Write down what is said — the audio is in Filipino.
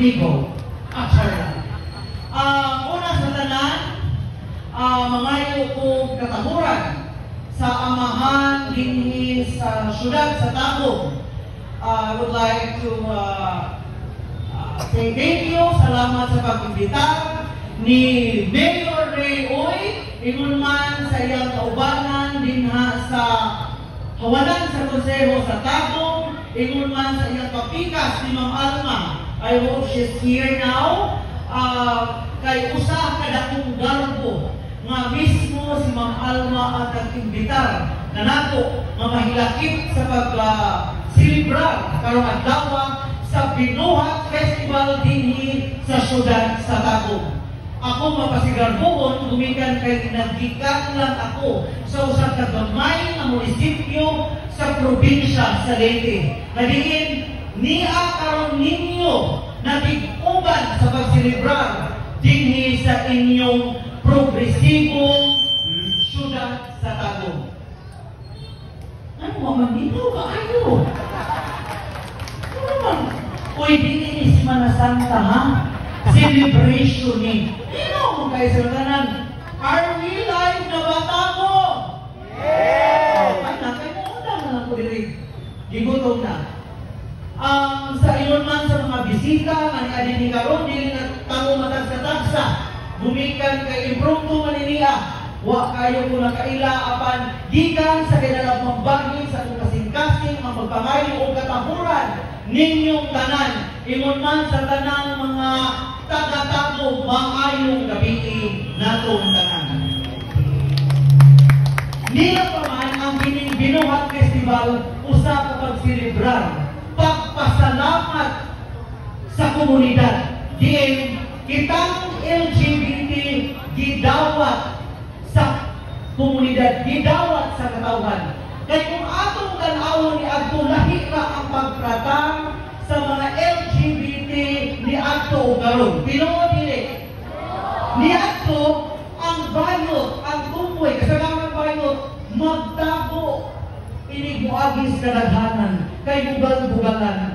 Inigo. Actually. Una sa tanan, mangayo ko katahuran sa amahan dinhi sa syudad sa Tagum. I would like to say thank you, salamat sa pag-imbita ni Mayor Ray Oy, ingon man sa iyang kaubanan dinha sa hawalan sa konseho sa Tagum, ingon man sa iyang papikas ni Ma'am Alma. I hope she's here now. Kay usa ka dakong garbo nga mismo si Ma'am Alma at nag-imbitar na nato nga mahilakip sa pag-silibrar karong adlaw sa Binuhat Festival dinhi sa syudad sa Tagum. Ako mapasigarbohon, gumikan kay naggikan lang ako sa usang kagamay na munisipyo sa probinsya sa Leyte. Nadiin, niya karon ninyo na tig-uban sa pagsilibrar dinhi sa inyong progresibong syudad sa Tagum. Ano man dito kaayo? Ano naman? Uy, dinhi ni Semana Santa, ha? Celebration ni. Ano kayo sa kanan? Are we live na ba tayo? Yes! Ay, nakay mo undang na lang ko diri. Gigutom na. Sa iyon man sa mga bisita, ang adin ni karon, dili na tango matagsa-tagsa. Gumikan kay impromptu maniniya. Wa kayo ko nakaila apan gikan sa kinalang pambagi sa itong kasing-kasing ang magpangayo o katahuran ninyong tanan. Ingon man sa tanang mga taga-Tagum, maayong gabi natong tanan. Nila pa man ang Binuhat Festival usa ka pagsilibrar, pagpasalamat sa komunidad. Diin kitang LGBT gidawat sa komunidad, gidawat sa katawhan. Kaya kung atong tanawon ni adto lahi ra ang pagpratang sa mga LGBT ni adto karon. Tinuod dili. Ni adto ang bayot, ang tumboy, kasagaran bayot magtago ini buagis kadaghanan kay bugal-bugalan